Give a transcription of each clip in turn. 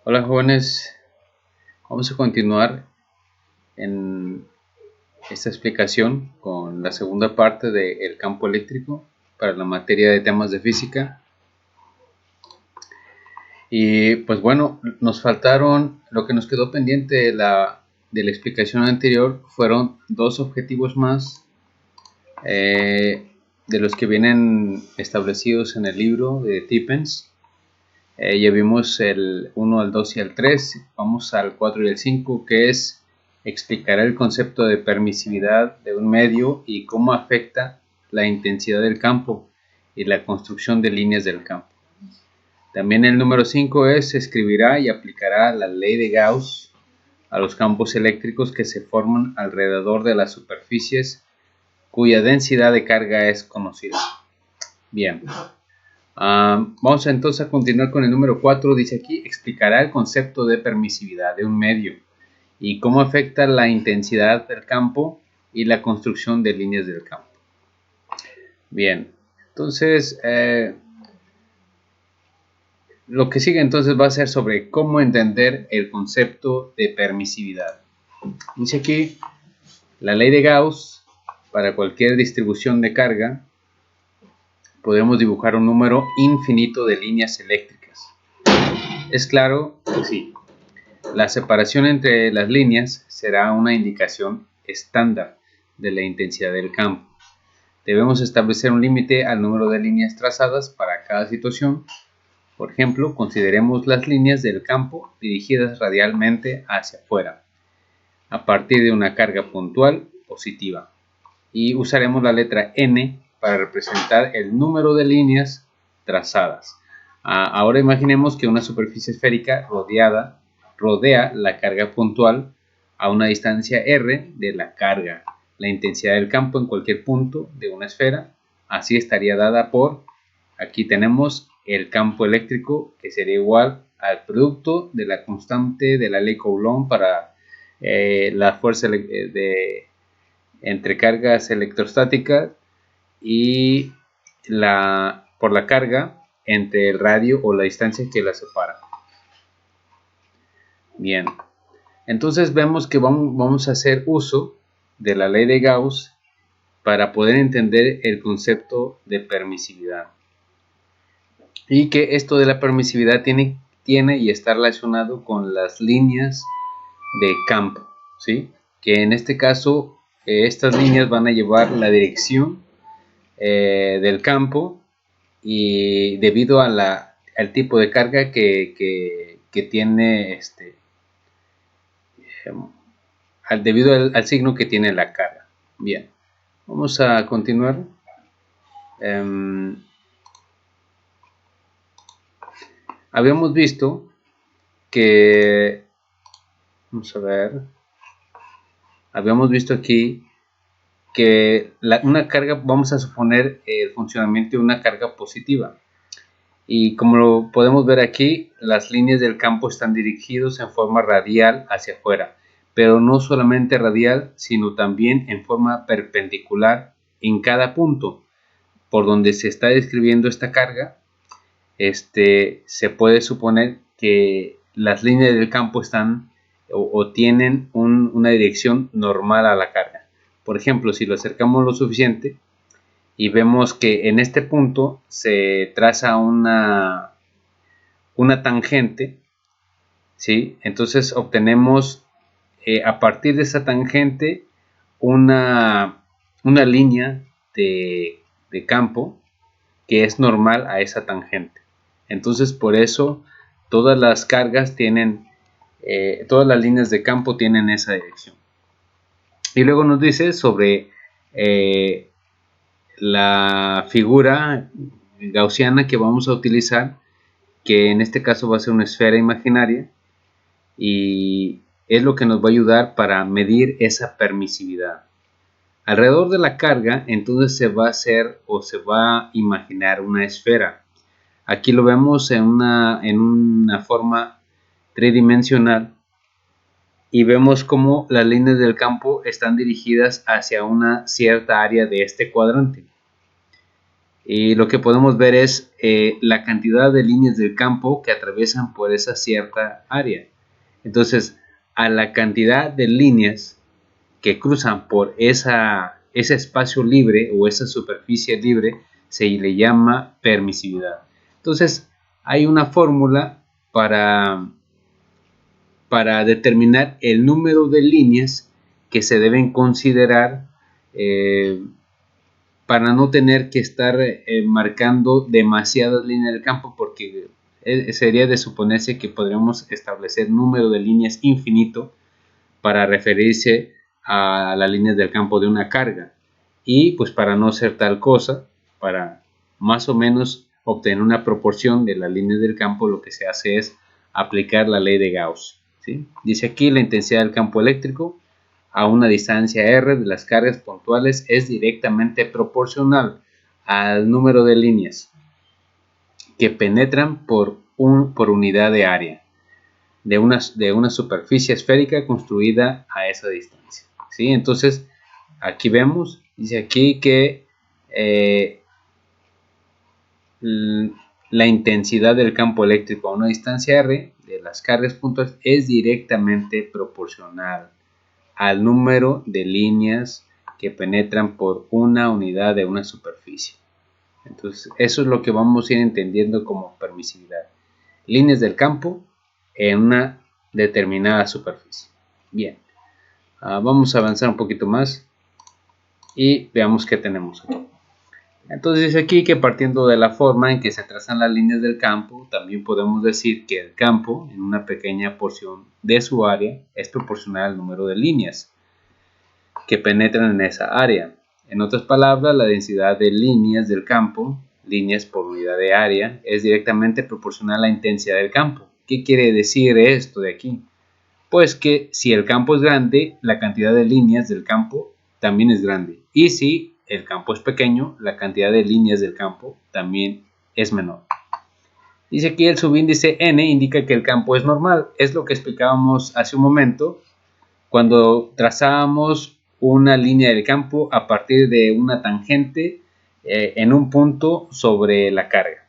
Hola jóvenes, vamos a continuar en esta explicación con la segunda parte del campo eléctrico para la materia de temas de física. Y pues bueno, nos faltaron, lo que nos quedó pendiente de la explicación anterior fueron dos objetivos más de los que vienen establecidos en el libro de Tippens. Ya vimos el 1, el 2 y el 3, vamos al 4 y el 5, que es explicar el concepto de permisividad de un medio y cómo afecta la intensidad del campo y la construcción de líneas del campo. También el número 5 es escribirá y aplicará la ley de Gauss a los campos eléctricos que se forman alrededor de las superficies cuya densidad de carga es conocida. Bien. Vamos entonces a continuar con el número 4. Dice aquí, explicará el concepto de permisividad de un medio y cómo afecta la intensidad del campo y la construcción de líneas del campo. Bien, entonces lo que sigue entonces va a ser sobre cómo entender el concepto de permisividad. Dice aquí, la ley de Gauss para cualquier distribución de carga podemos dibujar un número infinito de líneas eléctricas. Es claro que sí. La separación entre las líneas será una indicación estándar de la intensidad del campo. Debemos establecer un límite al número de líneas trazadas para cada situación. Por ejemplo, consideremos las líneas del campo dirigidas radialmente hacia afuera, a partir de una carga puntual positiva. Y usaremos la letra N para representar el número de líneas trazadas. Ahora imaginemos que una superficie esférica rodea la carga puntual a una distancia r de la carga. La intensidad del campo en cualquier punto de una esfera, así estaría dada por, aquí tenemos el campo eléctrico, que sería igual al producto de la constante de la ley Coulomb para la fuerza entre cargas electrostáticas y por la carga entre el radio o la distancia que la separa. Bien, entonces vemos que vamos a hacer uso de la ley de Gauss para poder entender el concepto de permisividad. Y que esto de la permisividad tiene y está relacionado con las líneas de campo, ¿sí? Que en este caso estas líneas van a llevar la dirección del campo y debido a al tipo de carga que tiene debido al signo que tiene la carga. Bien, vamos a continuar. Habíamos visto que, vamos a ver, habíamos visto aquí que una carga, vamos a suponer el funcionamiento de una carga positiva. Y como lo podemos ver aquí, las líneas del campo están dirigidas en forma radial hacia afuera, pero no solamente radial, sino también en forma perpendicular en cada punto por donde se está describiendo esta carga. Se puede suponer que las líneas del campo están o tienen una dirección normal a la carga. Por ejemplo, si lo acercamos lo suficiente y vemos que en este punto se traza una tangente, ¿sí? Entonces obtenemos a partir de esa tangente una línea de campo que es normal a esa tangente. Entonces por eso todas las cargas tienen, todas las líneas de campo tienen esa dirección. Y luego nos dice sobre la figura gaussiana que vamos a utilizar, que en este caso va a ser una esfera imaginaria y es lo que nos va a ayudar para medir esa permisividad. Alrededor de la carga, entonces se va a hacer o se va a imaginar una esfera. Aquí lo vemos en una forma tridimensional y vemos cómo las líneas del campo están dirigidas hacia una cierta área de este cuadrante. Y lo que podemos ver es la cantidad de líneas del campo que atraviesan por esa cierta área. Entonces, a la cantidad de líneas que cruzan por ese espacio libre o esa superficie libre se le llama permisividad. Entonces, hay una fórmula para determinar el número de líneas que se deben considerar para no tener que estar marcando demasiadas líneas del campo, porque sería de suponerse que podríamos establecer número de líneas infinito para referirse a las líneas del campo de una carga. Y pues para no ser tal cosa, para más o menos obtener una proporción de las líneas del campo, lo que se hace es aplicar la ley de Gauss, ¿sí? Dice aquí la intensidad del campo eléctrico a una distancia r de las cargas puntuales es directamente proporcional al número de líneas que penetran por unidad de área de una superficie esférica construida a esa distancia, ¿sí? Entonces aquí vemos, dice aquí que la intensidad del campo eléctrico a una distancia r de las cargas puntuales es directamente proporcional al número de líneas que penetran por una unidad de una superficie. Entonces, eso es lo que vamos a ir entendiendo como permisividad. Líneas del campo en una determinada superficie. Bien, vamos a avanzar un poquito más y veamos qué tenemos aquí. Entonces dice aquí que partiendo de la forma en que se trazan las líneas del campo, también podemos decir que el campo en una pequeña porción de su área es proporcional al número de líneas que penetran en esa área. En otras palabras, la densidad de líneas del campo, líneas por unidad de área, es directamente proporcional a la intensidad del campo. ¿Qué quiere decir esto de aquí? Pues que si el campo es grande, la cantidad de líneas del campo también es grande. Y si el campo es pequeño, la cantidad de líneas del campo también es menor. Dice aquí el subíndice n indica que el campo es normal. Es lo que explicábamos hace un momento cuando trazábamos una línea del campo a partir de una tangente en un punto sobre la carga.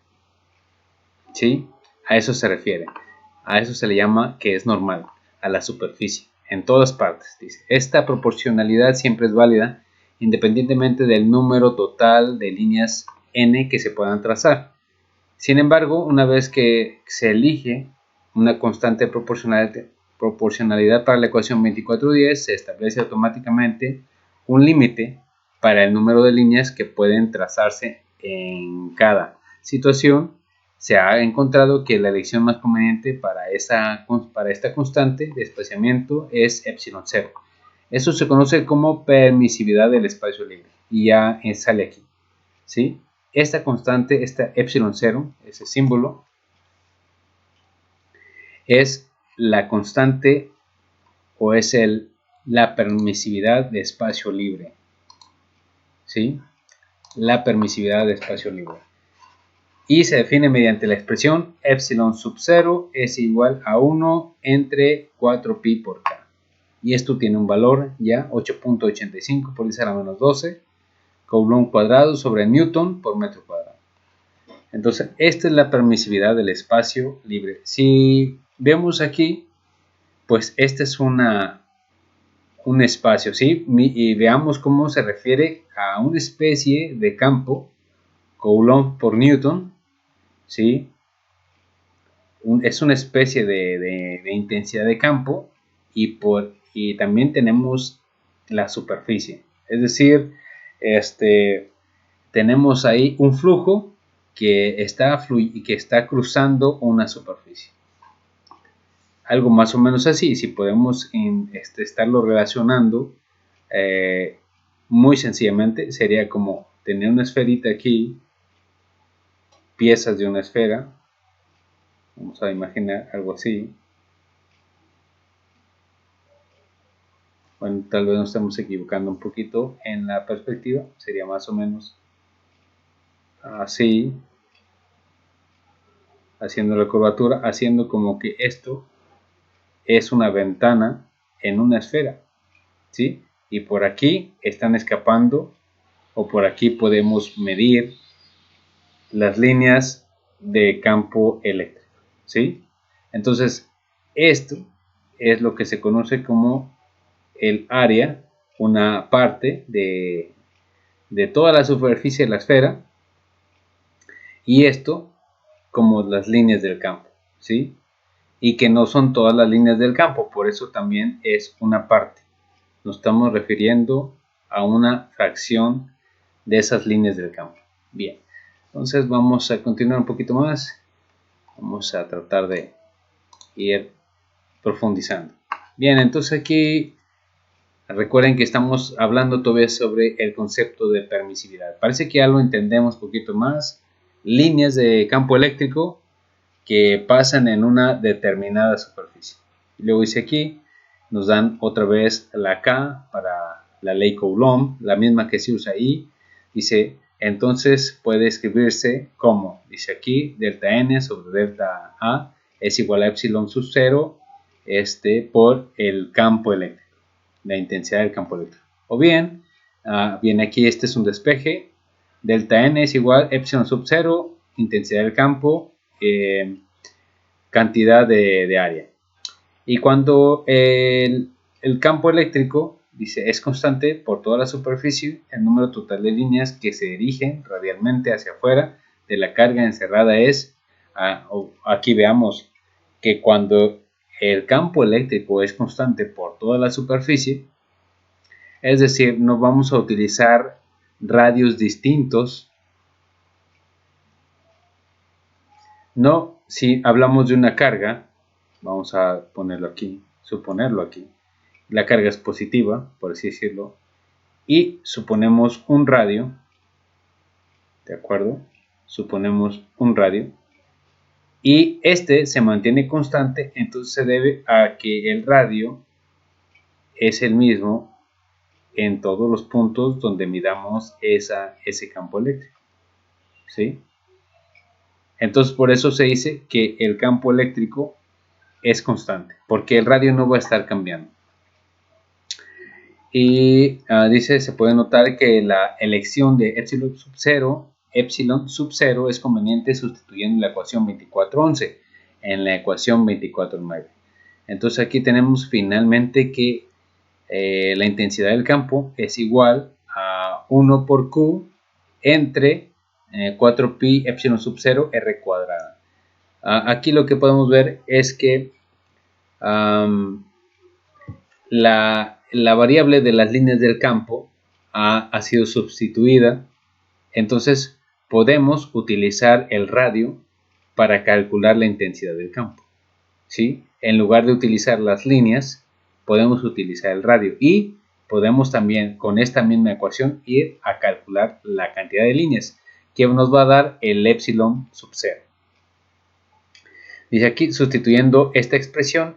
¿Sí? A eso se refiere. A eso se le llama que es normal, a la superficie, en todas partes. Dice. Esta proporcionalidad siempre es válida independientemente del número total de líneas n que se puedan trazar. Sin embargo, una vez que se elige una constante proporcionalidad para la ecuación 2410, se establece automáticamente un límite para el número de líneas que pueden trazarse en cada situación. Se ha encontrado que la elección más conveniente para esta constante de espaciamiento es epsilon 0. Eso se conoce como permisividad del espacio libre y ya sale aquí, ¿sí? Esta constante, esta epsilon 0, ese símbolo, es la constante o es la permisividad de espacio libre, ¿sí? La permisividad de espacio libre. Y se define mediante la expresión epsilon sub 0 es igual a 1 entre 4pi por k. Y esto tiene un valor ya 8.85 por 10 a la menos 12 Coulomb cuadrado sobre Newton por metro cuadrado. Entonces, esta es la permisividad del espacio libre. Si vemos aquí, pues este es un espacio, ¿sí? Y veamos cómo se refiere a una especie de campo, Coulomb por Newton, ¿sí? Es una especie de intensidad de campo y también tenemos la superficie. Es decir, tenemos ahí un flujo que está cruzando una superficie. Algo más o menos así, si podemos estarlo relacionando muy sencillamente, sería como tener una esferita aquí, piezas de una esfera, vamos a imaginar algo así. Bueno, tal vez nos estemos equivocando un poquito en la perspectiva, sería más o menos así, haciendo la curvatura, haciendo como que esto es una ventana en una esfera, ¿sí? Y por aquí están escapando, o por aquí podemos medir las líneas de campo eléctrico, ¿sí? Entonces, esto es lo que se conoce como el área, una parte de toda la superficie de la esfera, y esto como las líneas del campo, ¿sí? Y que no son todas las líneas del campo, por eso también es una parte. Nos estamos refiriendo a una fracción de esas líneas del campo. Bien, entonces vamos a continuar un poquito más. Vamos a tratar de ir profundizando. Bien, entonces aquí recuerden que estamos hablando todavía sobre el concepto de permisividad. Parece que ya lo entendemos un poquito más. Líneas de campo eléctrico que pasan en una determinada superficie. Y luego dice aquí, nos dan otra vez la K para la ley Coulomb, la misma que se usa ahí. Dice, entonces puede escribirse como, dice aquí, delta N sobre delta A es igual a epsilon sub 0 por el campo eléctrico, la intensidad del campo eléctrico. O bien, viene aquí, este es un despeje, delta N es igual a epsilon sub 0, intensidad del campo, cantidad de área. Y cuando el campo eléctrico, dice, es constante por toda la superficie, el número total de líneas que se dirigen radialmente hacia afuera de la carga encerrada es, aquí veamos que cuando el campo eléctrico es constante por toda la superficie, es decir, no vamos a utilizar radios distintos. No, si hablamos de una carga, vamos a ponerlo aquí, suponerlo aquí. La carga es positiva, por así decirlo, y suponemos un radio, ¿de acuerdo? Suponemos un radio, y este se mantiene constante, entonces se debe a que el radio es el mismo en todos los puntos donde midamos ese campo eléctrico, ¿sí? Entonces por eso se dice que el campo eléctrico es constante, porque el radio no va a estar cambiando. Y dice, se puede notar que la elección de epsilon sub 0 es conveniente sustituyendo la ecuación 2411 en la ecuación 24.9. Entonces aquí tenemos finalmente que la intensidad del campo es igual a 1 por Q entre 4pi epsilon sub 0 r cuadrada. Aquí lo que podemos ver es que la variable de las líneas del campo ha sido sustituida, entonces podemos utilizar el radio para calcular la intensidad del campo, ¿sí? En lugar de utilizar las líneas, podemos utilizar el radio y podemos también con esta misma ecuación ir a calcular la cantidad de líneas que nos va a dar el epsilon sub 0. Dice aquí, sustituyendo esta expresión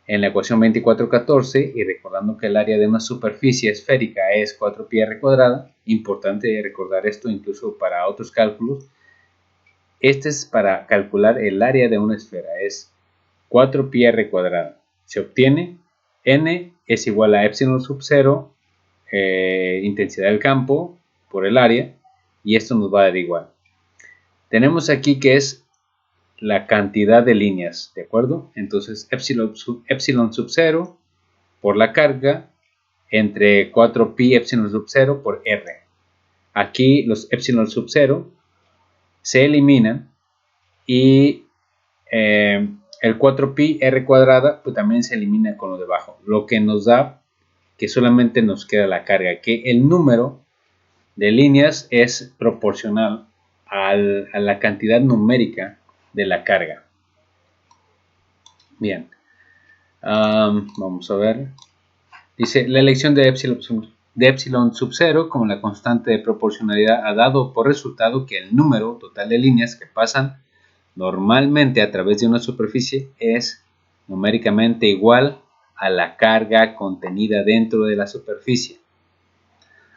en la ecuación 2414 y recordando que el área de una superficie esférica es 4pi r cuadrada, importante recordar esto incluso para otros cálculos, este es para calcular el área de una esfera, es 4pi r cuadrada. Se obtiene n es igual a epsilon sub 0, intensidad del campo por el área, y esto nos va a dar igual. Tenemos aquí que es la cantidad de líneas, ¿de acuerdo? Entonces epsilon sub 0 por la carga entre 4pi epsilon sub 0 por r. Aquí los epsilon sub 0 se eliminan y el 4pi r cuadrada pues también se elimina con lo de abajo, lo que nos da que solamente nos queda la carga, que el número de líneas es proporcional a la cantidad numérica de la carga. Bien, vamos a ver. Dice, la elección de epsilon sub 0 como la constante de proporcionalidad ha dado por resultado que el número total de líneas que pasan normalmente a través de una superficie es numéricamente igual a la carga contenida dentro de la superficie.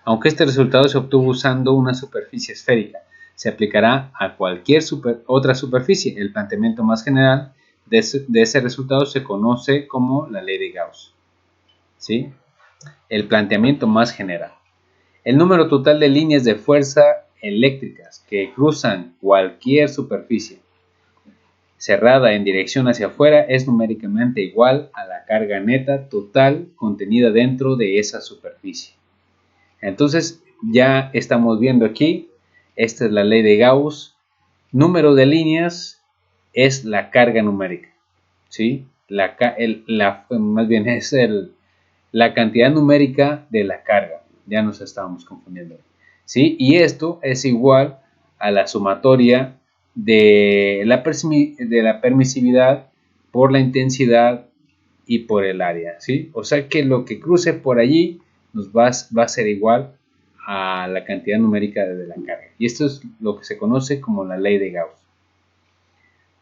Aunque este resultado se obtuvo usando una superficie esférica, se aplicará a cualquier otra superficie. El planteamiento más general de ese resultado se conoce como la ley de Gauss, ¿sí? El planteamiento más general. El número total de líneas de fuerza eléctricas que cruzan cualquier superficie cerrada en dirección hacia afuera es numéricamente igual a la carga neta total contenida dentro de esa superficie. Entonces ya estamos viendo aquí, esta es la ley de Gauss, número de líneas es la carga numérica, ¿sí? Más bien es la cantidad numérica de la carga, ya nos estábamos confundiendo, ¿sí? Y esto es igual a la sumatoria de la permisividad por la intensidad y por el área, ¿sí? O sea que lo que cruce por allí va a ser igual a la cantidad numérica de la carga. Y esto es lo que se conoce como la ley de Gauss.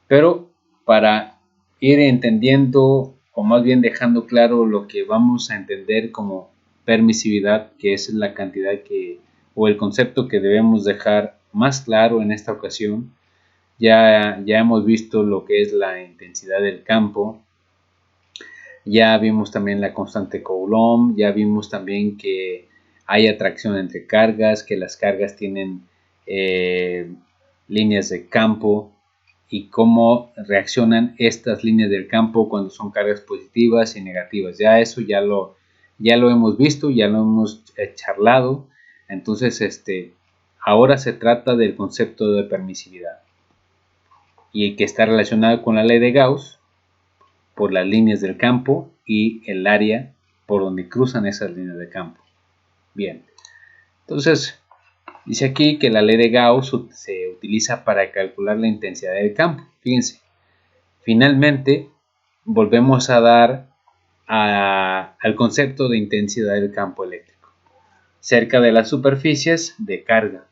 Pero para ir entendiendo, o más bien dejando claro lo que vamos a entender como permisividad, que es la cantidad o el concepto que debemos dejar más claro en esta ocasión, ya hemos visto lo que es la intensidad del campo, ya vimos también la constante Coulomb, ya vimos también que hay atracción entre cargas, que las cargas tienen líneas de campo y cómo reaccionan estas líneas del campo cuando son cargas positivas y negativas. Ya eso ya lo hemos visto, ya lo hemos charlado. Entonces, ahora se trata del concepto de permisividad y que está relacionado con la ley de Gauss por las líneas del campo y el área por donde cruzan esas líneas de campo. Bien, entonces dice aquí que la ley de Gauss se utiliza para calcular la intensidad del campo. Fíjense, finalmente volvemos a dar al concepto de intensidad del campo eléctrico cerca de las superficies de carga.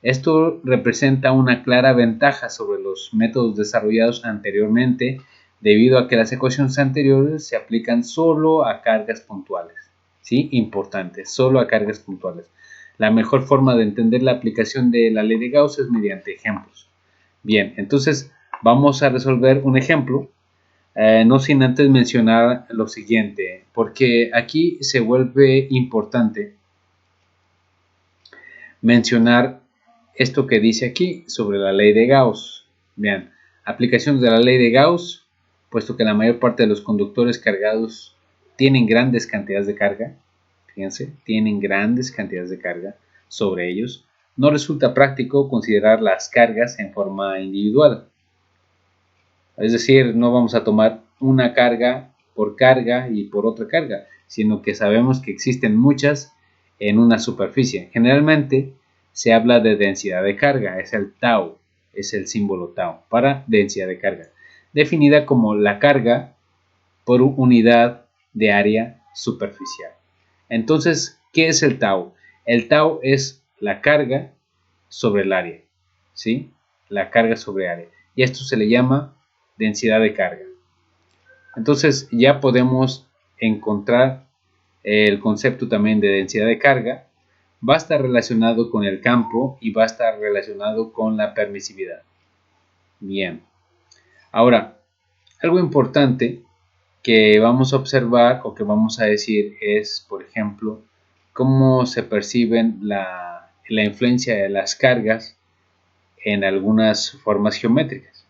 Esto representa una clara ventaja sobre los métodos desarrollados anteriormente debido a que las ecuaciones anteriores se aplican solo a cargas puntuales. ¿Sí? Importante, solo a cargas puntuales. La mejor forma de entender la aplicación de la ley de Gauss es mediante ejemplos. Bien, entonces vamos a resolver un ejemplo, no sin antes mencionar lo siguiente, porque aquí se vuelve importante mencionar esto que dice aquí sobre la ley de Gauss. Vean, aplicaciones de la ley de Gauss, puesto que la mayor parte de los conductores cargados tienen grandes cantidades de carga, fíjense, tienen grandes cantidades de carga sobre ellos, no resulta práctico considerar las cargas en forma individual. Es decir, no vamos a tomar una carga y por otra carga, sino que sabemos que existen muchas en una superficie. Generalmente se habla de densidad de carga, es el tau, es el símbolo tau para densidad de carga, definida como la carga por unidad de área superficial. Entonces, ¿qué es el tau? El tau es la carga sobre el área, ¿sí? La carga sobre área. Y esto se le llama densidad de carga. Entonces ya podemos encontrar el concepto también de densidad de carga. Va a estar relacionado con el campo y va a estar relacionado con la permisividad. Bien. Ahora, algo importante que vamos a observar o que vamos a decir es, por ejemplo, cómo se perciben la influencia de las cargas en algunas formas geométricas.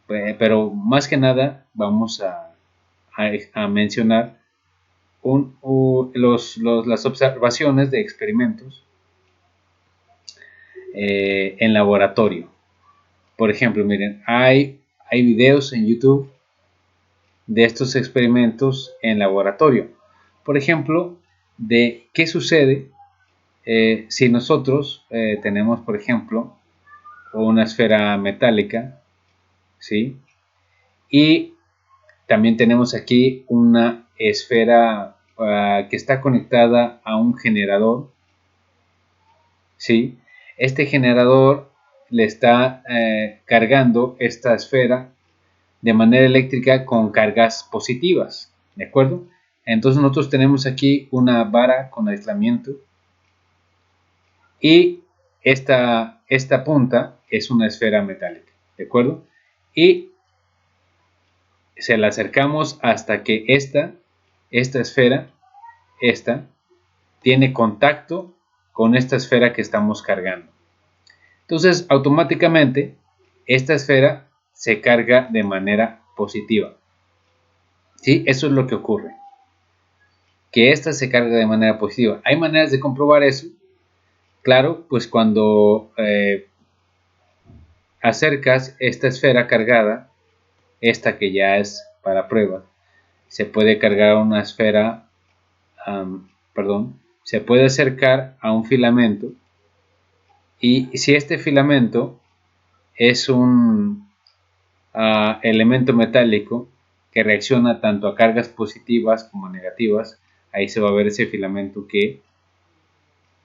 Pero más que nada vamos a mencionar las observaciones de experimentos en laboratorio. Por ejemplo, miren, hay videos en YouTube de estos experimentos en laboratorio. Por ejemplo, de qué sucede si nosotros tenemos, por ejemplo, una esfera metálica, ¿sí? Y también tenemos aquí una esfera que está conectada a un generador, ¿sí? Este generador le está cargando esta esfera de manera eléctrica con cargas positivas, ¿de acuerdo? Entonces nosotros tenemos aquí una vara con aislamiento y esta punta es una esfera metálica, ¿de acuerdo? Y se la acercamos hasta que esta esfera, tiene contacto con esta esfera que estamos cargando. Entonces, automáticamente, esta esfera se carga de manera positiva. ¿Sí? Eso es lo que ocurre. Que esta se carga de manera positiva. ¿Hay maneras de comprobar eso? Claro, pues cuando acercas esta esfera cargada, esta que ya es para prueba, se puede cargar una esfera, se puede acercar a un filamento, y si este filamento es un elemento metálico que reacciona tanto a cargas positivas como negativas, ahí se va a ver ese filamento que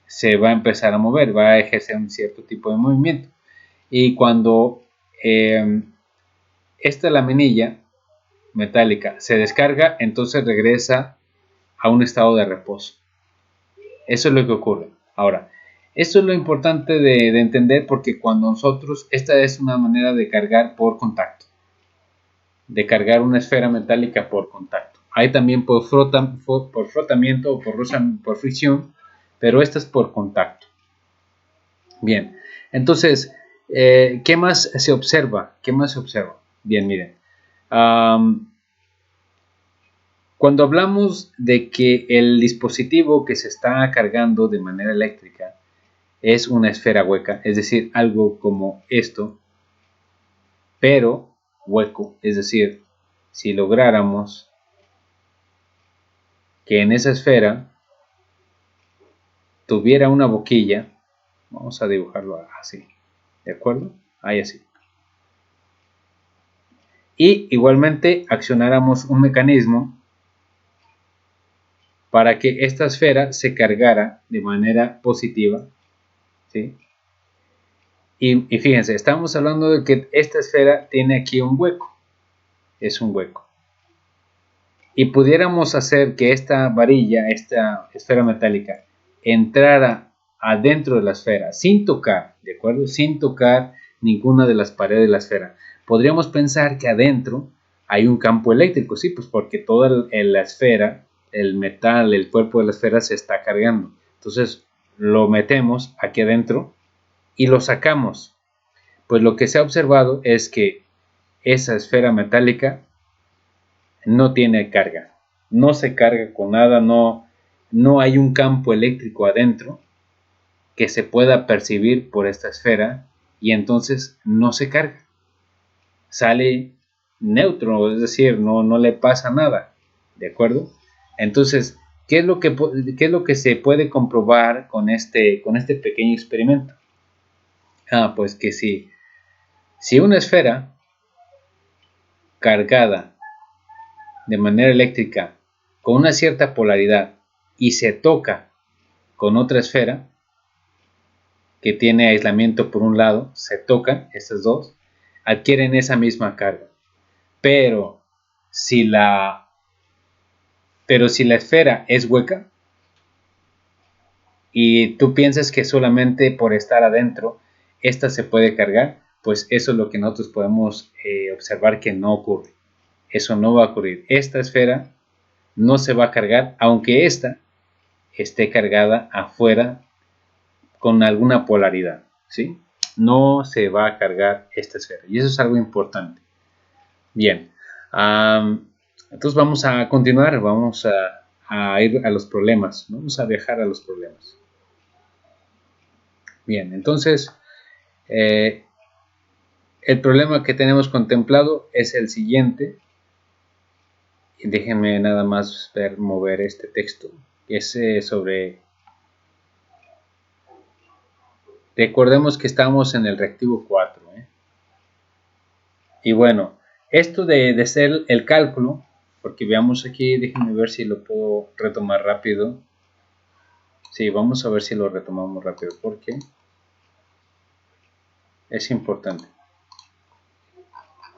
se va a empezar a mover, va a ejercer un cierto tipo de movimiento. Y cuando esta laminilla metálica se descarga, entonces regresa a un estado de reposo. Eso es lo que ocurre. Ahora, esto es lo importante de entender, porque cuando nosotros, esta es una manera de cargar por contacto, de cargar una esfera metálica por contacto. Hay también por frotamiento o por fricción, pero esta es por contacto. Bien, entonces, ¿qué más se observa? ¿Qué más se observa? Bien, miren. Cuando hablamos de que el dispositivo que se está cargando de manera eléctrica es una esfera hueca, es decir, algo como esto, pero hueco, es decir, si lográramos que en esa esfera tuviera una boquilla, vamos a dibujarlo así, ¿de acuerdo? Ahí así. Y igualmente accionáramos un mecanismo para que esta esfera se cargara de manera positiva, ¿sí? Y fíjense, estamos hablando de que esta esfera tiene aquí un hueco, es un hueco. Y pudiéramos hacer que esta varilla, esta esfera metálica, entrara adentro de la esfera, sin tocar, ¿de acuerdo? Sin tocar ninguna de las paredes de la esfera. Podríamos pensar que adentro hay un campo eléctrico, sí, pues porque toda la esfera, el metal, el cuerpo de la esfera se está cargando. Entonces lo metemos aquí adentro y lo sacamos. Pues lo que se ha observado es que esa esfera metálica no tiene carga, no se carga con nada, no hay un campo eléctrico adentro que se pueda percibir por esta esfera, y entonces no se carga, sale neutro, es decir, no le pasa nada, ¿de acuerdo? Entonces, ¿qué es lo que se puede comprobar con este pequeño experimento? Pues que si una esfera cargada de manera eléctrica con una cierta polaridad y se toca con otra esfera que tiene aislamiento por un lado, se tocan estas dos, adquieren esa misma carga. Pero si la esfera es hueca y tú piensas que solamente por estar adentro esta se puede cargar, pues eso es lo que nosotros podemos observar que no ocurre. Eso no va a ocurrir. Esta esfera no se va a cargar, aunque esta esté cargada afuera con alguna polaridad, ¿sí? No se va a cargar esta esfera, y eso es algo importante. Bien, entonces vamos a continuar, vamos a ir a los problemas, vamos a viajar a los problemas. Bien, entonces el problema que tenemos contemplado es el siguiente. Déjenme nada más mover este texto, que es sobre... Recordemos que estamos en el reactivo 4. Y bueno, esto de hacer el cálculo, porque veamos aquí, déjenme ver si lo puedo retomar rápido. Sí, vamos a ver si lo retomamos rápido, porque es importante.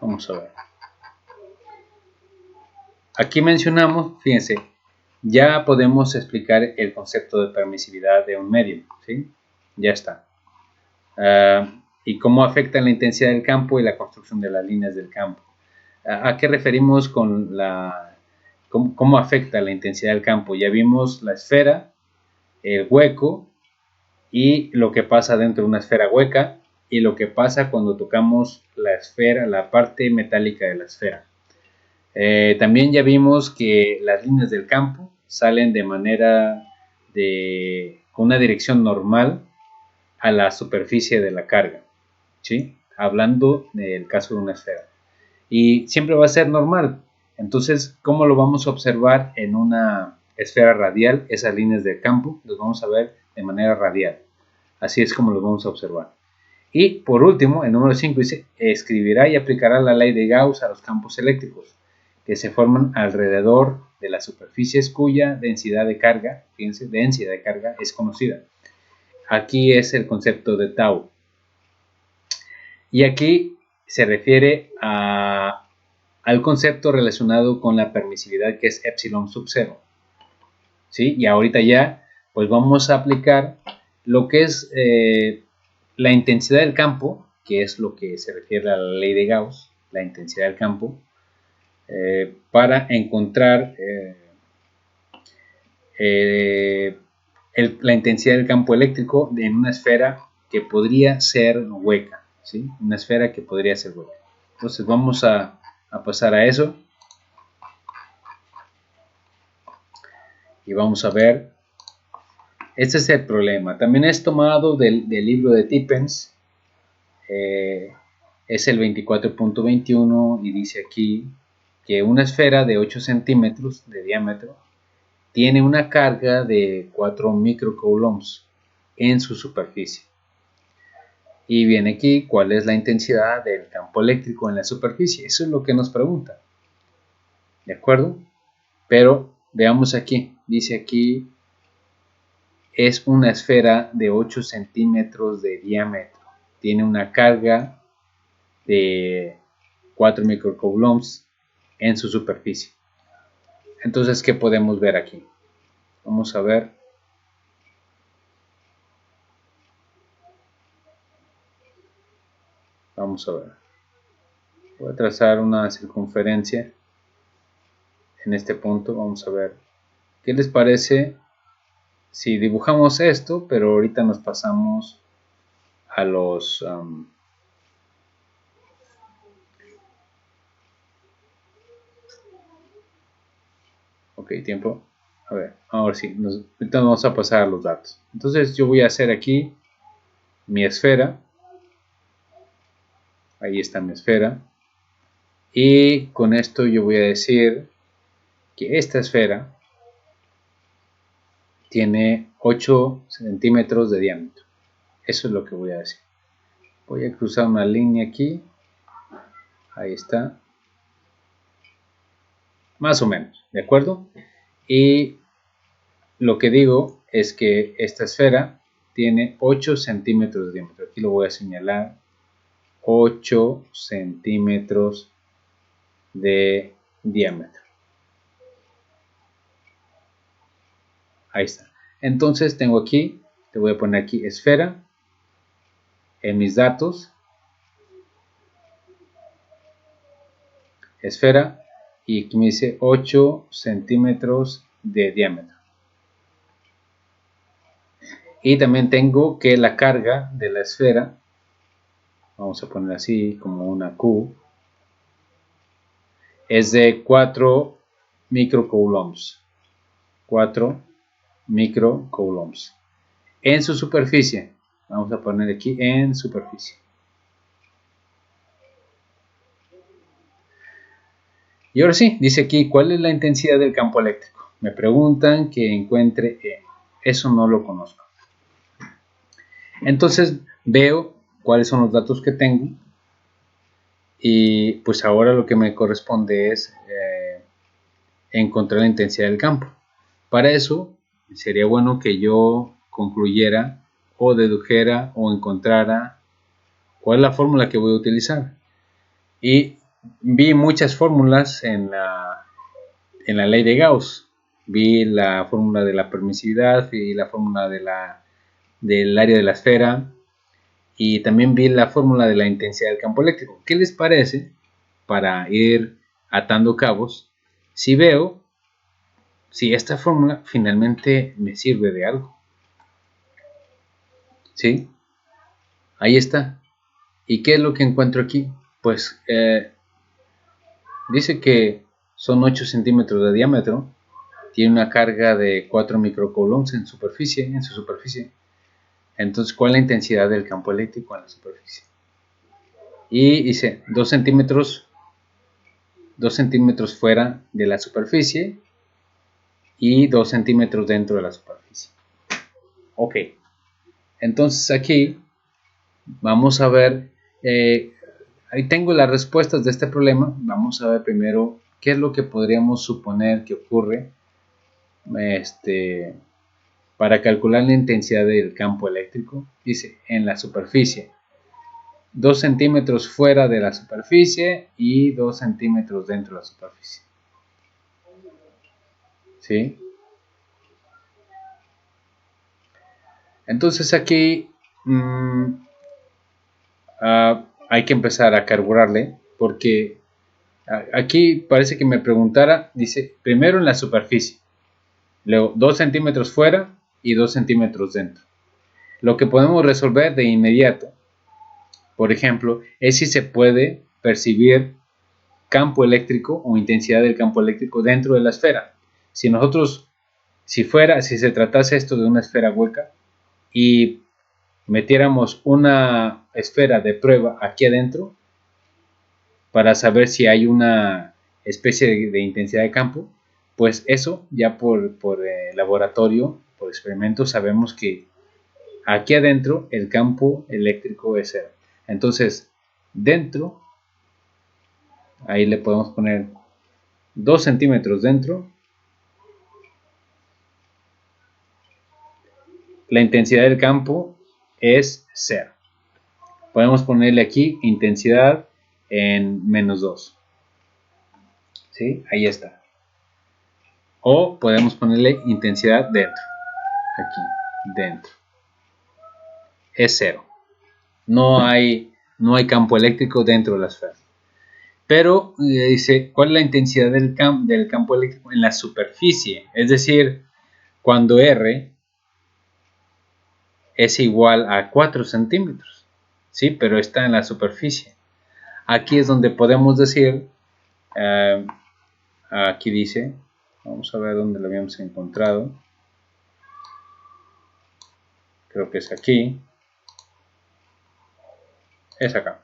Vamos a ver. Aquí mencionamos, fíjense, ya podemos explicar el concepto de permisividad de un medio, ¿sí? Ya está. Y cómo afecta la intensidad del campo y la construcción de las líneas del campo. ¿A qué referimos con cómo afecta la intensidad del campo? Ya vimos la esfera, el hueco y lo que pasa dentro de una esfera hueca, y lo que pasa cuando tocamos la esfera, la parte metálica de la esfera. También ya vimos que las líneas del campo salen de manera con una dirección normal a la superficie de la carga, ¿sí? Hablando del caso de una esfera. Y siempre va a ser normal. Entonces, ¿cómo lo vamos a observar en una esfera radial? Esas líneas del campo las vamos a ver de manera radial. Así es como los vamos a observar. Y por último, el número 5 dice, escribirá y aplicará la ley de Gauss a los campos eléctricos que se forman alrededor de las superficies cuya densidad de carga, fíjense, densidad de carga es conocida. Aquí es el concepto de tau. Y aquí se refiere al concepto relacionado con la permisividad, que es epsilon sub 0. ¿Sí? Y ahorita ya pues vamos a aplicar lo que es la intensidad del campo, que es lo que se refiere a la ley de Gauss, la intensidad del campo, para encontrar la intensidad del campo eléctrico en una esfera que podría ser hueca, ¿sí? Una esfera que podría ser hueca. Entonces vamos a pasar a eso y vamos a ver. Este es el problema. También es tomado del libro de Tippens. Es el 24.21 y dice aquí que una esfera de 8 centímetros de diámetro tiene una carga de 4 microcoulombs en su superficie. Y viene aquí cuál es la intensidad del campo eléctrico en la superficie. Eso es lo que nos pregunta. ¿De acuerdo? Pero veamos aquí. Dice aquí es una esfera de 8 centímetros de diámetro. Tiene una carga de 4 microcoulombs en su superficie. Entonces, ¿qué podemos ver aquí? Vamos a ver. Vamos a ver. Voy a trazar una circunferencia en este punto. Vamos a ver. ¿Qué les parece si dibujamos esto, pero ahorita nos pasamos a los... ok, tiempo. A ver, ahora sí, ahorita nos vamos a pasar a los datos. Entonces yo voy a hacer aquí mi esfera. Ahí está mi esfera. Y con esto yo voy a decir que esta esfera tiene 8 centímetros de diámetro. Eso es lo que voy a decir. Voy a cruzar una línea aquí. Ahí está. Más o menos, ¿de acuerdo? Y lo que digo es que esta esfera tiene 8 centímetros de diámetro. Aquí lo voy a señalar. 8 centímetros de diámetro. Ahí está. Entonces tengo aquí, te voy a poner aquí esfera en mis datos. Esfera y aquí me dice 8 centímetros de diámetro. Y también tengo que la carga de la esfera, vamos a poner así como una Q, es de 4 microcoulombs. 4 microcoulombs. En su superficie, vamos a poner aquí en superficie. Y ahora sí, dice aquí, ¿cuál es la intensidad del campo eléctrico? Me preguntan que encuentre E. Eso no lo conozco. Entonces veo cuáles son los datos que tengo y pues ahora lo que me corresponde es encontrar la intensidad del campo. Para eso sería bueno que yo concluyera o dedujera o encontrara cuál es la fórmula que voy a utilizar. Y vi muchas fórmulas en la ley de Gauss. Vi la fórmula de la permisividad, vi la fórmula del área de la esfera y también vi la fórmula de la intensidad del campo eléctrico. ¿Qué les parece para ir atando cabos si veo si esta fórmula finalmente me sirve de algo? ¿Sí? Ahí está. ¿Y qué es lo que encuentro aquí? Pues dice que son 8 centímetros de diámetro, tiene una carga de 4 microcoulombs en su superficie. Entonces, ¿cuál es la intensidad del campo eléctrico en la superficie? Y dice 2 centímetros fuera de la superficie y 2 centímetros dentro de la superficie. Ok, entonces aquí vamos a ver, ahí tengo las respuestas de este problema. Vamos a ver primero qué es lo que podríamos suponer que ocurre para calcular la intensidad del campo eléctrico. Dice en la superficie, 2 centímetros fuera de la superficie y 2 centímetros dentro de la superficie. ¿Sí? Entonces aquí hay que empezar a carburarle, porque aquí parece que me preguntara, dice primero en la superficie, luego 2 centímetros fuera y 2 centímetros dentro. Lo que podemos resolver de inmediato, por ejemplo, es si se puede percibir campo eléctrico o intensidad del campo eléctrico dentro de la esfera. Si se tratase esto de una esfera hueca y metiéramos una esfera de prueba aquí adentro para saber si hay una especie de intensidad de campo, pues eso ya por laboratorio, por experimento, sabemos que aquí adentro el campo eléctrico es cero. Entonces, dentro, ahí le podemos poner 2 centímetros dentro. La intensidad del campo es 0. Podemos ponerle aquí intensidad en -2. ¿Sí? Ahí está. O podemos ponerle intensidad dentro. Aquí, dentro. Es 0. No hay campo eléctrico dentro de la esfera. Pero dice, ¿cuál es la intensidad del campo eléctrico en la superficie? Es decir, cuando R es igual a 4 centímetros. ¿Sí? Pero está en la superficie. Aquí es donde podemos decir, aquí dice, vamos a ver dónde lo habíamos encontrado. Creo que es aquí. Es acá.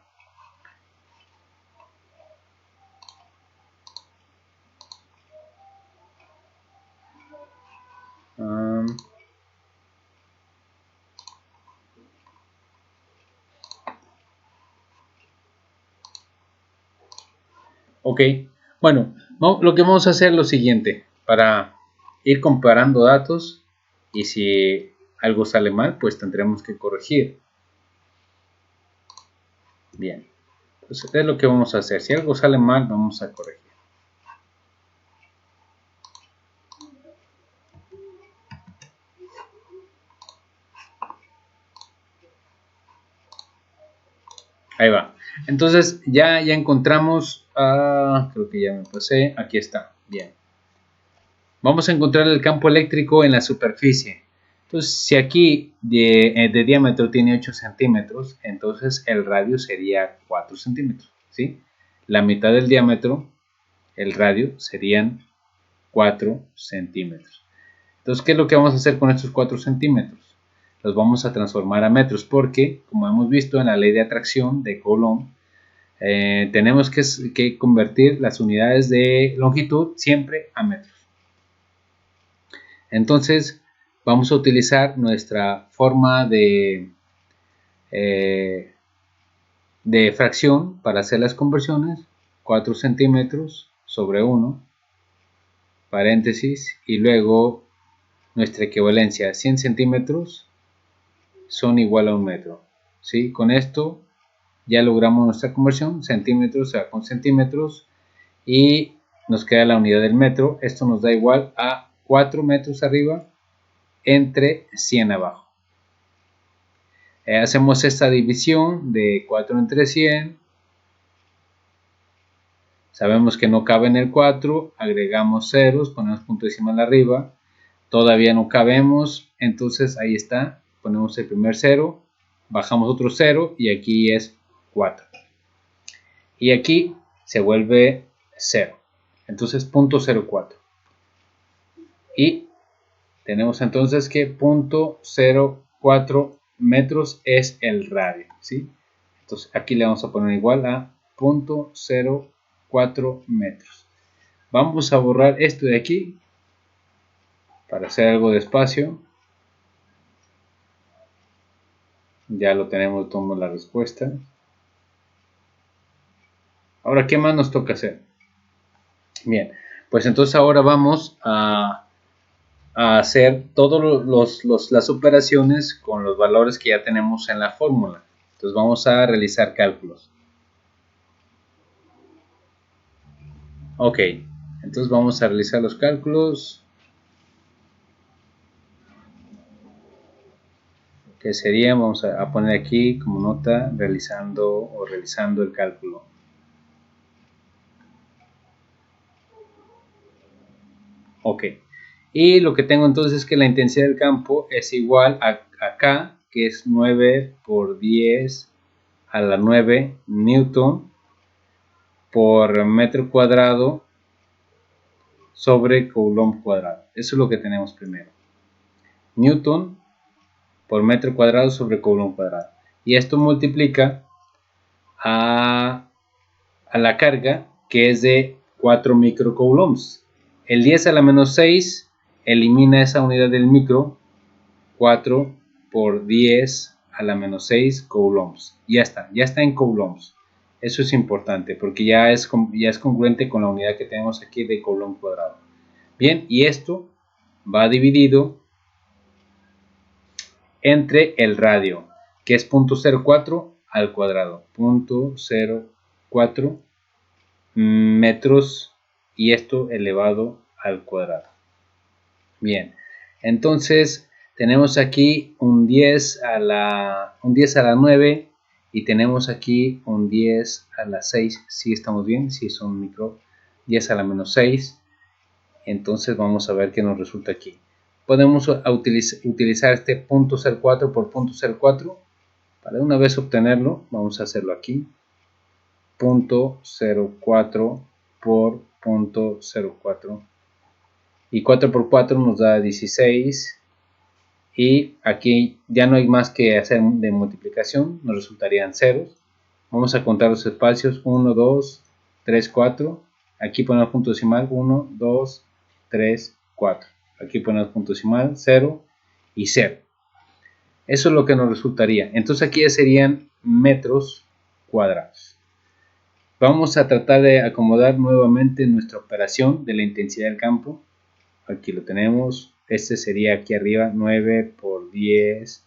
Ok, bueno, lo que vamos a hacer es lo siguiente, para ir comparando datos, y si algo sale mal, pues tendremos que corregir. Bien, entonces es lo que vamos a hacer. Si algo sale mal, vamos a corregir. Ahí va. Entonces ya encontramos, creo que ya me pasé, aquí está, bien. Vamos a encontrar el campo eléctrico en la superficie. Entonces, si aquí de diámetro tiene 8 centímetros, entonces el radio sería 4 centímetros, ¿sí? La mitad del diámetro, el radio, serían 4 centímetros. Entonces, ¿qué es lo que vamos a hacer con estos 4 centímetros? Los vamos a transformar a metros, porque, como hemos visto en la ley de atracción de Coulomb, tenemos que convertir las unidades de longitud siempre a metros. Entonces, vamos a utilizar nuestra forma de fracción para hacer las conversiones. 4 centímetros sobre 1, paréntesis, y luego nuestra equivalencia, 100 centímetros son igual a un metro. ¿Sí? Con esto ya logramos nuestra conversión, centímetros con centímetros, y nos queda la unidad del metro. Esto nos da igual a 4 metros arriba entre 100 abajo. Hacemos esta división de 4 entre 100. Sabemos que no cabe en el 4, agregamos ceros, ponemos punto decimal arriba, todavía no cabemos, entonces ahí está, ponemos el primer cero, bajamos otro cero y aquí es 4. Y aquí se vuelve 0. Entonces 0.04. Y tenemos entonces que 0.04 metros es el radio, ¿sí? Entonces aquí le vamos a poner igual a 0.04 metros. Vamos a borrar esto de aquí para hacer algo de espacio. Ya lo tenemos, tomo la respuesta. Ahora, ¿qué más nos toca hacer? Bien, pues entonces ahora vamos a hacer todas las operaciones con los valores que ya tenemos en la fórmula. Entonces vamos a realizar cálculos. Ok, entonces vamos a realizar los cálculos. Que sería, vamos a poner aquí como nota realizando el cálculo. Ok, y lo que tengo entonces es que la intensidad del campo es igual a K, que es 9 por 10 a la 9 newton por metro cuadrado sobre coulomb cuadrado. Eso es lo que tenemos primero. Newton por metro cuadrado sobre coulomb cuadrado. Y esto multiplica a la carga, que es de 4 microcoulombs. El 10 a la menos 6 elimina esa unidad del micro. 4 por 10 a la menos 6 coulombs. Ya está en coulombs. Eso es importante porque ya es congruente con la unidad que tenemos aquí de coulomb cuadrado. Bien, y esto va dividido entre el radio, que es 0.04 al cuadrado. 0.04 metros, y esto elevado al cuadrado. Bien, entonces tenemos aquí un 10 a la 9 y tenemos aquí un 10 a la 6. Si estamos bien, si son micro, 10 a la menos 6. Entonces vamos a ver qué nos resulta aquí. Podemos utilizar este 0.04 por 0.04 para una vez obtenerlo. Vamos a hacerlo aquí. 0.04 por 0.04. Y 4 por 4 nos da 16. Y aquí ya no hay más que hacer de multiplicación. Nos resultarían ceros. Vamos a contar los espacios. 1, 2, 3, 4. Aquí ponemos punto decimal. 1, 2, 3, 4. Aquí ponemos punto decimal. 0 y 0. Eso es lo que nos resultaría. Entonces aquí ya serían metros cuadrados. Vamos a tratar de acomodar nuevamente nuestra operación de la intensidad del campo. Aquí lo tenemos. Este sería aquí arriba 9 por 10.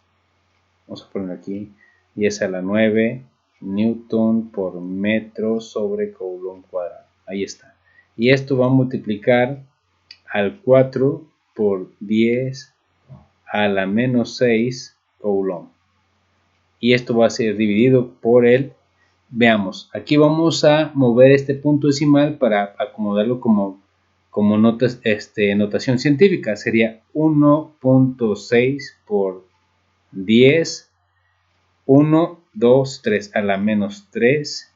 Vamos a poner aquí 10 a la 9 newton por metro sobre coulomb cuadrado. Ahí está. Y esto va a multiplicar al 4 por 10 a la menos 6 coulomb. Y esto va a ser dividido por el. Veamos, aquí vamos a mover este punto decimal para acomodarlo como notación científica. Sería 1.6 por 10, 1, 2, 3 a la menos 3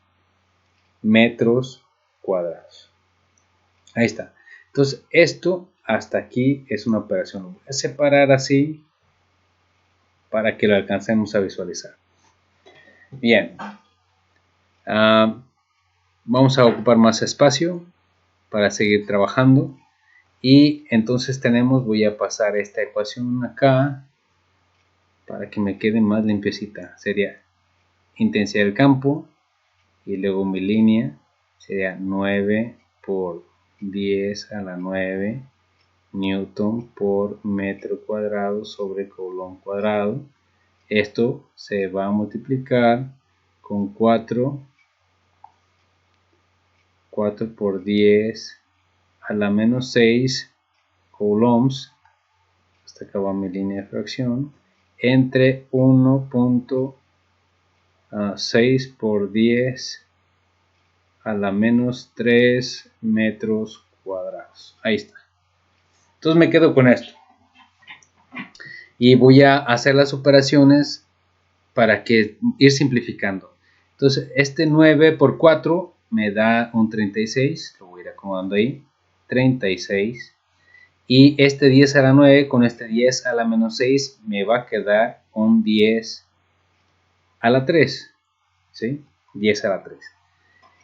metros cuadrados. Ahí está. Entonces esto hasta aquí es una operación. Lo voy a separar así para que lo alcancemos a visualizar. Bien. Vamos a ocupar más espacio para seguir trabajando. Y entonces voy a pasar esta ecuación acá para que me quede más limpiecita. Sería intensidad del campo y luego mi línea sería 9 por 10 a la 9 newton por metro cuadrado sobre coulomb cuadrado. Esto se va a multiplicar con 4 por 10 a la menos 6 coulombs, hasta acá va mi línea de fracción, entre 1.6 por 10 a la menos 3 metros cuadrados. Ahí está. Entonces me quedo con esto. Y voy a hacer las operaciones para ir simplificando. Entonces este 9 por 4 me da un 36, lo voy a ir acomodando ahí, 36. Y este 10 a la 9 con este 10 a la menos 6 me va a quedar un 10 a la 3, ¿sí? 10 a la 3.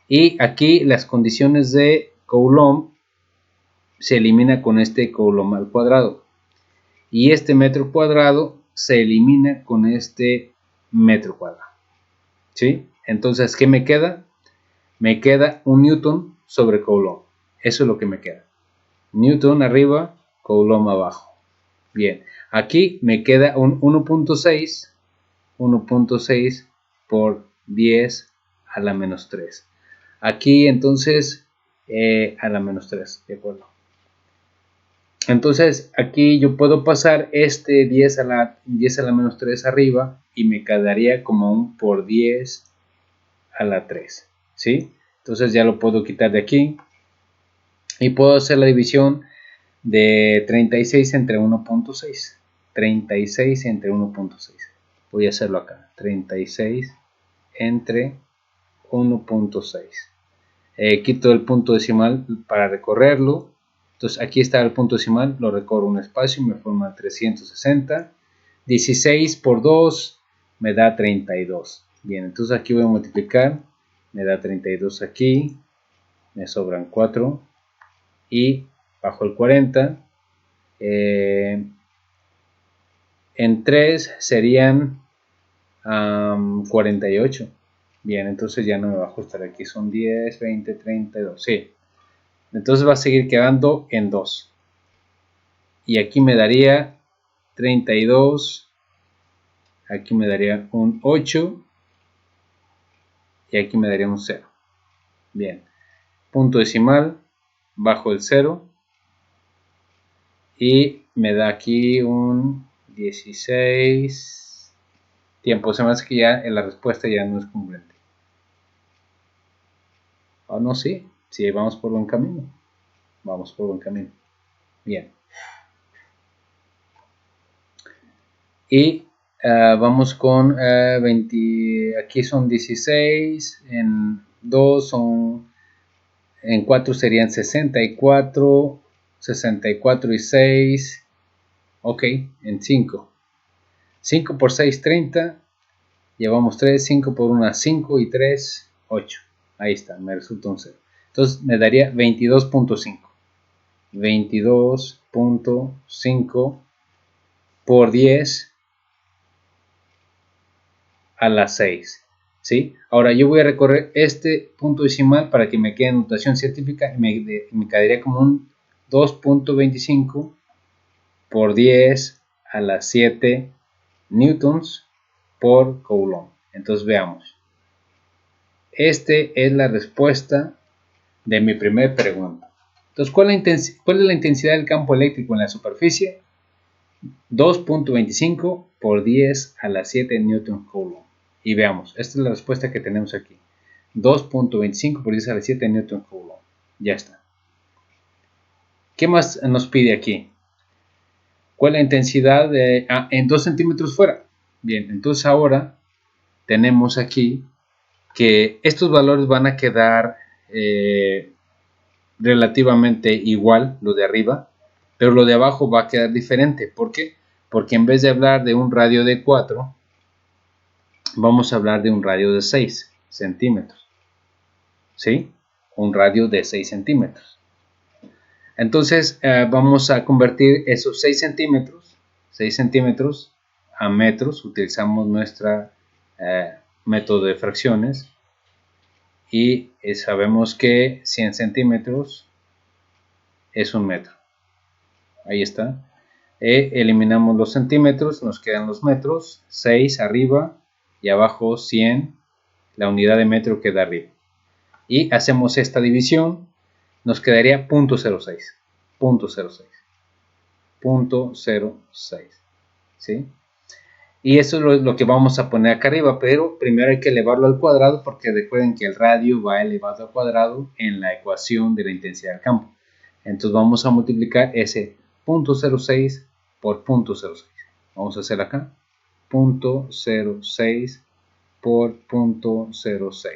Y aquí las condiciones de Coulomb se elimina con este Coulomb al cuadrado. Y este metro cuadrado se elimina con este metro cuadrado, ¿sí? Entonces, ¿qué me queda? Me queda un Newton sobre Coulomb. Eso es lo que me queda. Newton arriba, Coulomb abajo. Bien, aquí me queda un 1.6 por 10 a la menos 3. Aquí entonces a la menos 3, de acuerdo. Entonces aquí yo puedo pasar este 10 a la menos 3 arriba y me quedaría como un por 10 a la 3, ¿sí? Entonces ya lo puedo quitar de aquí y puedo hacer la división de 36 entre 1.6. 36 entre 1.6. Voy a hacerlo acá. 36 entre 1.6. Quito el punto decimal para recorrerlo. Entonces aquí está el punto decimal, lo recorro un espacio y me forma 360. 16 por 2 me da 32. Bien, entonces aquí voy a multiplicar. Me da 32 aquí. Me sobran 4. Y bajo el 40. En 3 serían 48. Bien, entonces ya no me va a ajustar aquí. Son 10, 20, 32. Sí. Entonces va a seguir quedando en 2. Y aquí me daría 32. Aquí me daría un 8. Y aquí me daría un 0. Bien. Punto decimal. Bajo el 0. Y me da aquí un 16. Tiempo. Se me hace que ya la respuesta ya no es congruente. ¿O no? Sí. Sí, vamos por buen camino. Vamos por buen camino. Bien. Y vamos con 20. Aquí son 16. En 2 son. En 4 serían 64. 64 y 6. Ok. En 5. 5 por 6, 30. Llevamos 3. 5 por 1, 5. Y 3, 8. Ahí está. Me resulta un 0. Entonces me daría 22.5. 22.5 por 10 a la 6. ¿Sí? Ahora yo voy a recorrer este punto decimal para que me quede en notación científica y me quedaría como un 2.25 por 10 a la 7 newtons por Coulomb. Entonces veamos. Esta es la respuesta de mi primera pregunta. Entonces, ¿cuál es la intensidad del campo eléctrico en la superficie? 2.25 por 10 a la 7 newton coulomb. Y veamos, esta es la respuesta que tenemos aquí. 2.25 por 10 a la 7 newton coulomb. Ya está. ¿Qué más nos pide aquí? ¿Cuál es la intensidad en 2 centímetros fuera? Bien, entonces ahora tenemos aquí que estos valores van a quedar relativamente igual, lo de arriba, pero lo de abajo va a quedar diferente. ¿Por qué? Porque en vez de hablar de un radio de 4, vamos a hablar de un radio de 6 centímetros. ¿Sí? Un radio de 6 centímetros. Entonces vamos a convertir esos 6 centímetros a metros. Utilizamos nuestro método de fracciones. Y sabemos que 100 centímetros es un metro. Ahí está. Eliminamos los centímetros, nos quedan los metros. 6 arriba y abajo 100. La unidad de metro queda arriba. Y hacemos esta división. Nos quedaría 0.06. 0.06. ¿Sí? Y eso es lo que vamos a poner acá arriba, pero primero hay que elevarlo al cuadrado porque recuerden que el radio va elevado al cuadrado en la ecuación de la intensidad del campo. Entonces vamos a multiplicar ese 0.06 por 0.06. Vamos a hacer acá 0.06 por 0.06.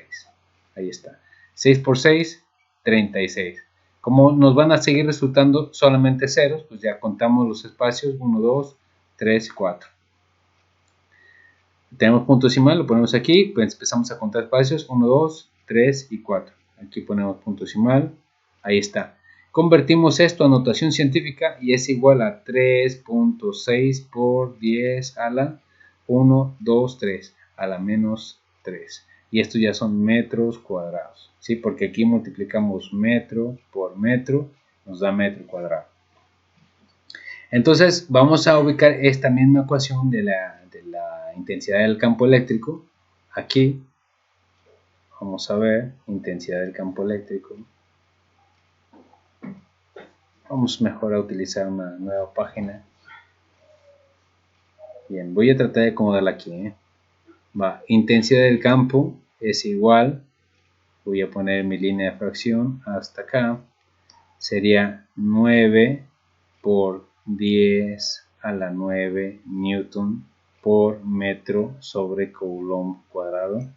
Ahí está. 6 por 6, 36. Como nos van a seguir resultando solamente ceros, pues ya contamos los espacios 1, 2, 3, 4. Tenemos punto decimal, lo ponemos aquí, pues empezamos a contar espacios 1, 2, 3 y 4. Aquí ponemos punto decimal, ahí está. Convertimos esto a notación científica y es igual a 3.6 por 10 a la 1, 2, 3 a la menos 3. Y esto ya son metros cuadrados, ¿sí? Porque aquí multiplicamos metro por metro, nos da metro cuadrado. Entonces vamos a ubicar esta misma ecuación de la intensidad del campo eléctrico. Aquí vamos a ver intensidad del campo eléctrico. Vamos mejor a utilizar una nueva página. Bien, voy a tratar de acomodarla aquí. Va, intensidad del campo es igual, voy a poner mi línea de fracción hasta acá, sería 9 por 10 a la 9 newton por metro sobre coulomb cuadrado.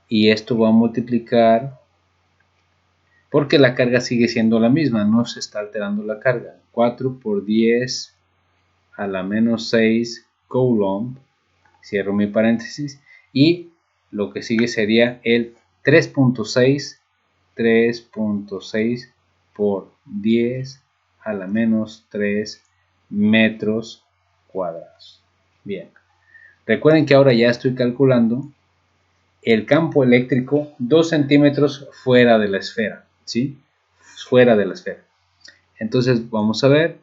Y esto va a multiplicar, porque la carga sigue siendo la misma, no se está alterando la carga. 4 por 10 a la menos 6 coulomb, cierro mi paréntesis, y lo que sigue sería el 3.6 por 10 a la menos 3 metros cuadrados. Bien, recuerden que ahora ya estoy calculando el campo eléctrico 2 centímetros fuera de la esfera, ¿sí? Fuera de la esfera. Entonces vamos a ver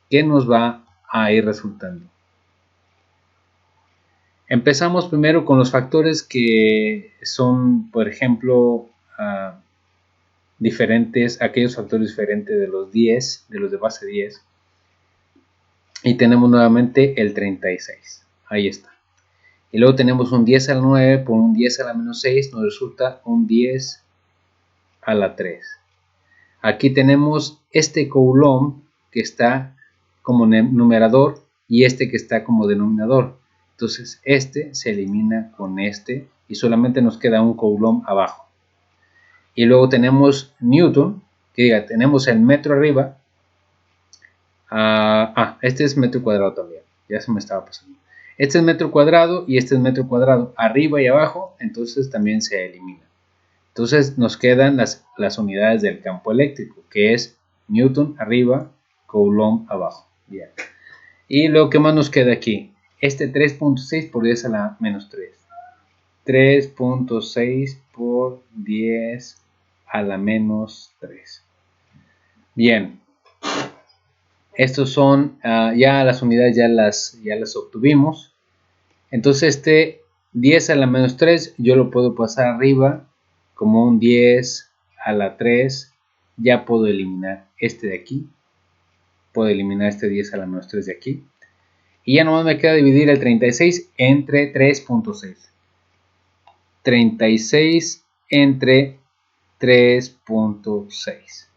qué nos va a ir resultando. Empezamos primero con los factores que son, por ejemplo, diferentes, aquellos factores diferentes de los 10, de los de base 10. Y tenemos nuevamente el 36. Ahí está. Y luego tenemos un 10 a la 9 por un 10 a la menos 6, nos resulta un 10 a la 3. Aquí tenemos este coulomb que está como numerador y este que está como denominador. Entonces este se elimina con este y solamente nos queda un coulomb abajo. Y luego tenemos newton, que diga, tenemos el metro arriba. Este es metro cuadrado también, ya se me estaba pasando. Este es metro cuadrado y este es metro cuadrado, arriba y abajo, entonces también se elimina. Entonces nos quedan las unidades del campo eléctrico, que es newton arriba, coulomb abajo. Bien. Y lo que más nos queda aquí, este 3.6 por 10 a la menos 3. 3.6 por 10 a la menos 3. Bien. Estos son ya las unidades, ya las obtuvimos. Entonces este 10 a la menos 3 yo lo puedo pasar arriba como un 10 a la 3. Ya puedo eliminar este de aquí. Puedo eliminar este 10 a la menos 3 de aquí. Y ya nomás me queda dividir el 36 entre 3.6. 36 entre 3.6.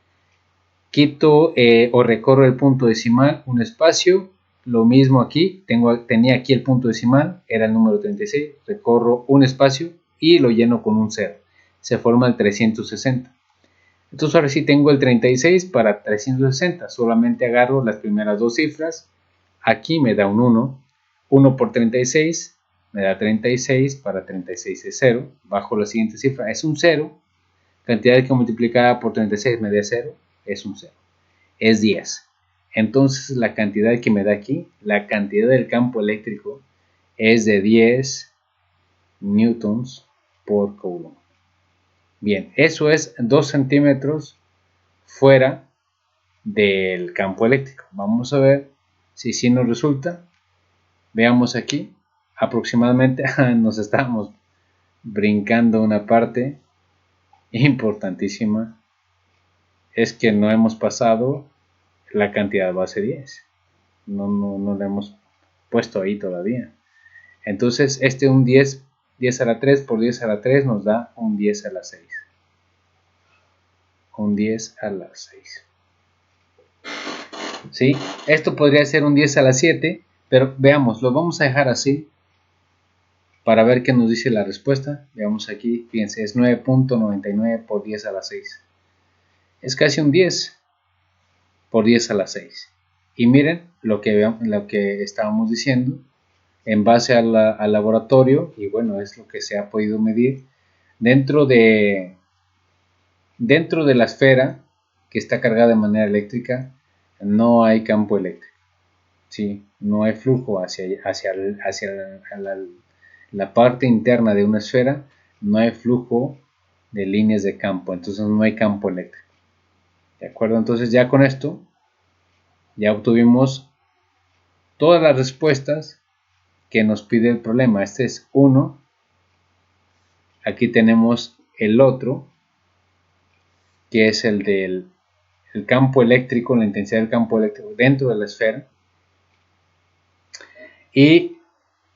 Quito o recorro el punto decimal, un espacio. Lo mismo aquí, tenía aquí el punto decimal, era el número 36. Recorro un espacio y lo lleno con un 0. Se forma el 360. Entonces ahora sí tengo el 36 para 360. Solamente agarro las primeras dos cifras. Aquí me da un 1. 1 por 36 me da 36. Para 36 es 0. Bajo la siguiente cifra es un 0. Cantidad que multiplicada por 36 me da 0. Es un 0. Es 10. Entonces la cantidad que me da aquí, la cantidad del campo eléctrico, es de 10 newtons por coulomb. Bien, eso es 2 centímetros fuera del campo eléctrico. Vamos a ver si sí nos resulta. Veamos aquí, aproximadamente nos estamos brincando una parte importantísima. Es que no hemos pasado la cantidad base 10. No la hemos puesto ahí todavía. Entonces un 10 a la 3 por 10 a la 3 nos da un 10 a la 6. Un 10 a la 6. ¿Sí? Esto podría ser un 10 a la 7, pero veamos, lo vamos a dejar así para ver qué nos dice la respuesta. Veamos aquí, fíjense, es 9.99 por 10 a la 6. Es casi un 10 por 10 a la 6. Y miren lo que estábamos diciendo en base al laboratorio, y bueno, es lo que se ha podido medir dentro de la esfera que está cargada de manera eléctrica. No hay campo eléctrico, ¿sí? No hay flujo hacia la parte interna de una esfera, no hay flujo de líneas de campo, entonces no hay campo eléctrico. ¿De acuerdo? Entonces ya con esto ya obtuvimos todas las respuestas que nos pide el problema. Este es uno. Aquí tenemos el otro, que es el del campo eléctrico, la intensidad del campo eléctrico dentro de la esfera. Y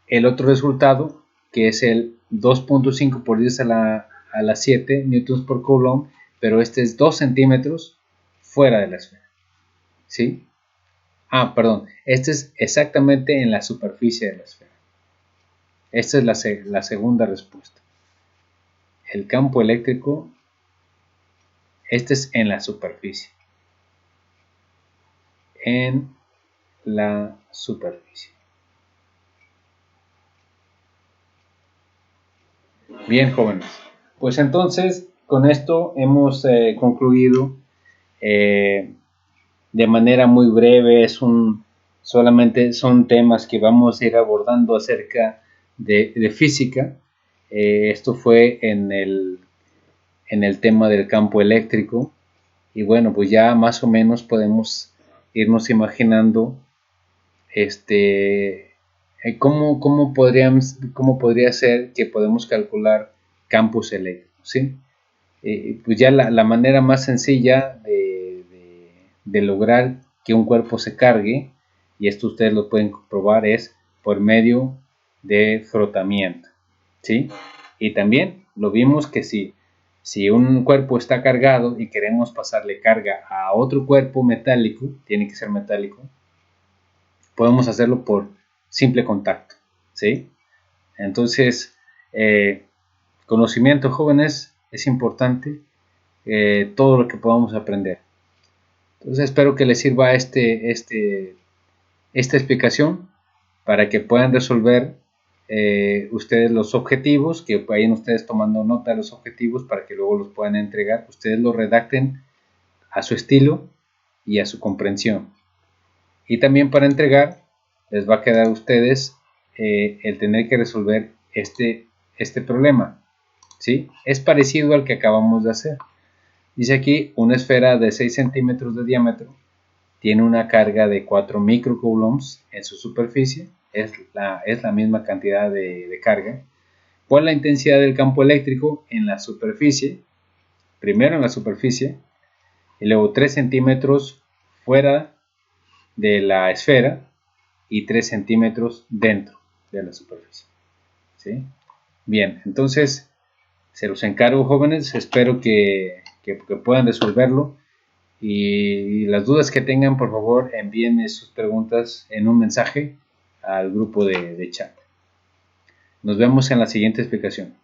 el otro resultado, que es el 2.5 por 10 a la 7 newtons por coulomb, pero este es 2 centímetros fuera de la esfera, ¿sí? Perdón, este es exactamente en la superficie de la esfera. Esta es la segunda respuesta. El campo eléctrico, este es en la superficie. En la superficie. Bien, jóvenes. Pues entonces, con esto hemos concluido de manera muy breve. Solamente son temas que vamos a ir abordando acerca de física. Esto fue en el tema del campo eléctrico. Y bueno, pues ya más o menos podemos irnos imaginando cómo podría ser que podemos calcular campos eléctricos, ¿sí? Pues ya la manera más sencilla de lograr que un cuerpo se cargue, y esto ustedes lo pueden comprobar, es por medio de frotamiento, ¿sí? Y también lo vimos que si un cuerpo está cargado y queremos pasarle carga a otro cuerpo metálico, tiene que ser metálico, podemos hacerlo por simple contacto, ¿sí? Entonces, conocimiento, jóvenes, es importante, todo lo que podamos aprender. Entonces, espero que les sirva esta explicación para que puedan resolver ustedes los objetivos, que vayan ustedes tomando nota de los objetivos para que luego los puedan entregar. Ustedes los redacten a su estilo y a su comprensión. Y también para entregar, les va a quedar a ustedes el tener que resolver este problema, ¿sí? Es parecido al que acabamos de hacer. Dice aquí, una esfera de 6 centímetros de diámetro tiene una carga de 4 microcoulombs en su superficie, es la misma cantidad de carga, por la intensidad del campo eléctrico en la superficie, primero en la superficie, y luego 3 centímetros fuera de la esfera y 3 centímetros dentro de la superficie, ¿sí? Bien, entonces se los encargo, jóvenes, espero que puedan resolverlo, y las dudas que tengan, por favor, envíenme sus preguntas en un mensaje al grupo de chat. Nos vemos en la siguiente explicación.